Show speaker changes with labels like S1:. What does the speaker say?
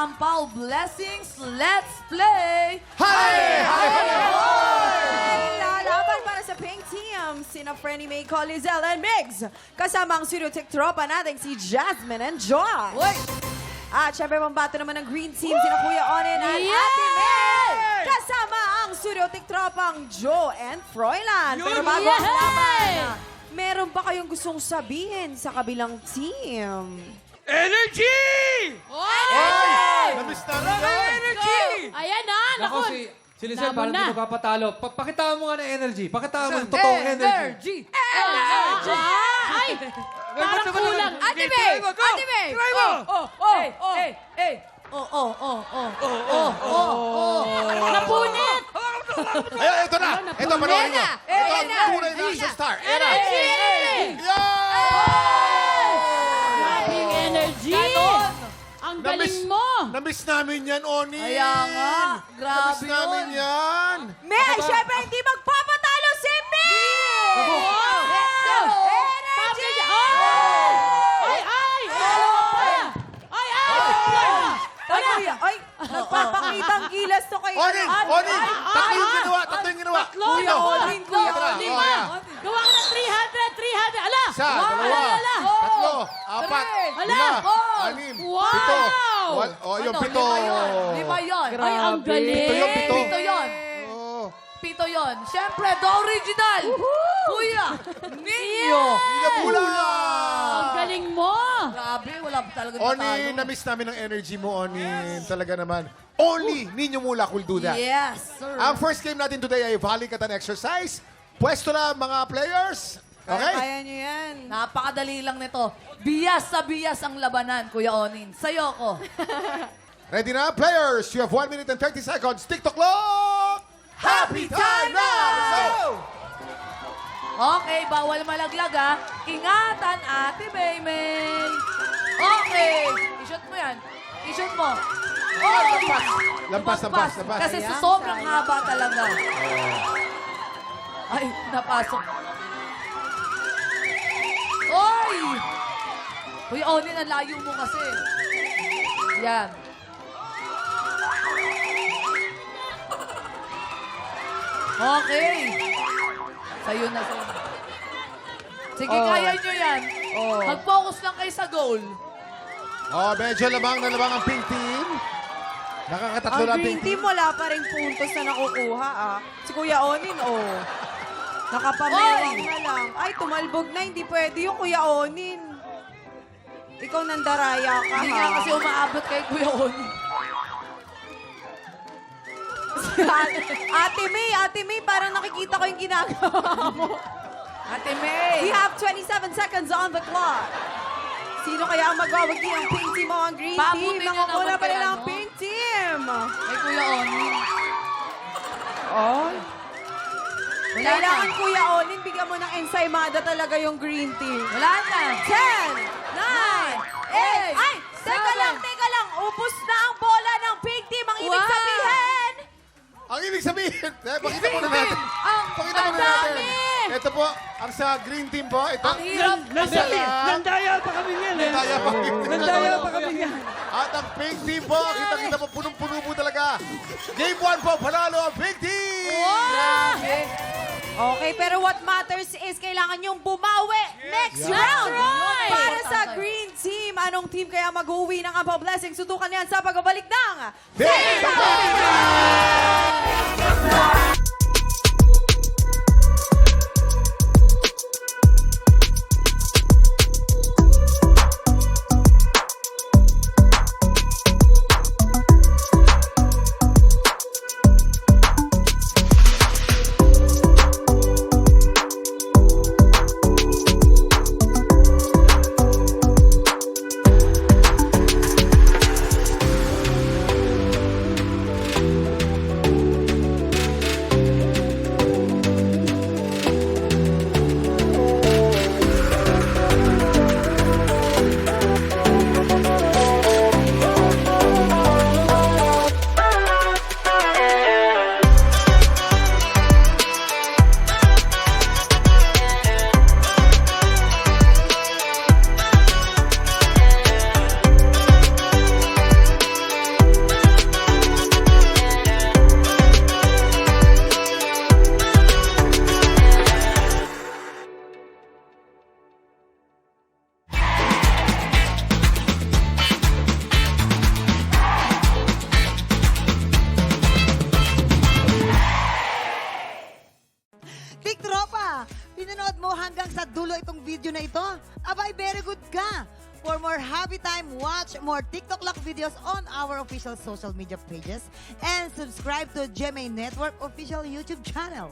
S1: Ampaw Blessings, let's play!
S2: Hi!
S3: Lalaban para sa Pink Team, sina Frenny May, Colizel, and Migs. Kasama ang studio tech tropa natin si Jasmine and Josh.
S1: Uy!
S3: At syempre, pambato naman ng Green Team, sina Kuya Onen at Ate May. Kasama ang studio tech tropang Joe and Froilan. Pero bago ang laban, meron ba kayong gustong sabihin sa kabilang team?
S2: Energy!
S1: Oy!
S2: Namiss namin yun!
S1: Energy!
S4: Ayan na,
S5: Nako,
S4: naku.
S5: si Lizelle,
S4: Laban
S5: parang
S4: na.
S5: hindi magpapatalo. Pakitaan mo nga ng energy. Pakitaan mo ng totoong energy.
S4: Ay! Parang kulang.
S1: Ate May! Ate May!
S2: Try mo!
S4: Napunit!
S2: Ayan, ito na! Ito, panoorin mo! Ito ang
S1: Ayan na.
S2: tunay na action star! Ayan na!
S4: Energy!
S2: Yan!
S4: Grabe yung energy!
S1: Ganon.
S4: Ang galing mo!
S2: Namiss namin yan, Oni!
S1: Kaya nga, grabe
S2: Namiss namin
S1: yun.
S2: yan!
S3: May, syempre, hindi magpapatalo si May!
S4: Wow!
S1: Let's go!
S3: Energy!
S4: Ay! Ay! Ay! Ay!
S3: Ay, kuya, ay, nagpapakita ang gilas to kay...
S2: Onin! Onin! Tatlo yung ginawa! Tatlo yung ginawa!
S3: Kuya, Onin, kuya,
S2: Tara,
S3: Onin.
S2: oh, ayan.
S4: Gawa ka ng 300! Ala!
S2: Isa,
S4: Wow,
S2: dalawa,
S4: ala.
S2: tatlo, apat,
S4: Ala.
S2: lima,
S4: Oh.
S2: anim,
S4: Wow.
S2: pito. Yung
S1: Ano,
S2: pito.
S1: Lima yun.
S4: Ay, ang galing!
S2: Pito yun, pito.
S1: Pito yun.
S2: Oh.
S1: Pito yun. Siyempre, the original. Kuya, Ninyo.
S2: Hindi pula!
S4: Ang galing mo!
S1: Grabe, wala talaga
S2: Oni,
S1: matalo.
S2: na-miss namin ang energy mo, Oni. Talaga naman. Only Ninyo Mula will do that.
S1: Yes, sir.
S2: Ang first game natin today ay Volley Katan Exercise. Pwesto na mga players. Okay?
S3: Kaya niyo yan.
S1: Napakadali lang nito. Biyas sa biyas ang labanan, Kuya Onin. Sa'yo ko.
S2: Ready na, players? You have 1 minute and 30 seconds. TikTok clock! Happy time now! Let's go!
S1: Okay, bawal malaglag ha. Ingatan, Ate Maymay. Okay. I-shoot mo yan. I-shoot mo. Oh,
S2: Lampas.
S1: Kasi sa sobrang haba talaga. Ay, napasok. Oy! Uy, Onin, ang layo mo kasi. Yan. Okay. Sa'yo na, sa'yo na. Sige, kaya nyo yan. Mag-focus lang kayo sa goal.
S2: Oh, medyo labang na labang ang pink team. Nakakatatlo na
S3: Ang
S2: ang
S3: Green
S2: pink
S3: Team, wala pa rin puntos na nakukuha, ah. Si Kuya Onin, oh. Nakapamewang na lang. Ay, tumalbog na. Hindi pwede yung Kuya Onin. Ikaw nandaraya ka,
S1: Hindi
S3: ha?
S1: nga kasi umaabot kay Kuya Onin.
S3: Ate May, parang nakikita ko yung ginagawa mo.
S1: Ate May.
S3: We have 27 seconds on the clock. Sino kaya ang magwawagi ang pink team o ang green
S1: Pabuti
S3: team?
S1: nyo
S3: Nakukuna
S1: naman
S3: pa nila
S1: kaya,
S3: ang
S1: no?
S3: pink team.
S1: Kay Kuya Onin.
S3: Oh.
S1: Wala
S3: Kailangan
S1: na.
S3: Kuya Onin, bigyan mo ng ensaymada talaga yung green team.
S1: Wala na.
S3: 10, 9, 8. Ay, teka lang. Ubus na ang bola ng pink team. Ang ibig
S1: Wow.
S3: sabihin.
S2: Ang ibig sabihin, pakita muna natin.
S1: Ang
S2: Pakita muna natin.
S1: dami.
S2: Ito po, ang sa green team po. Ito.
S1: Ang hirap.
S6: Nandaya pa kami yan eh.
S2: Nandaya pa.
S6: Nandaya pa kami yan.
S2: At ang pink team po, kita-kita po, punong-puno po talaga. Game 1 po, panalo ang pink team!
S1: Grabe.
S3: Okay, pero what matters is kailangan yung bumawi next
S2: Yeah.
S3: round.
S1: right.
S3: Para sa
S1: Importante.
S3: green team, anong team kaya mag-uwi ng Ampaw Blessing? Sutukan yan sa pagbabalik ng
S2: Team!
S7: video na ito? Abay, very good ka! For more Happy Time, watch more TikTok Lock videos on our official social media pages and subscribe to GMA Network official YouTube channel.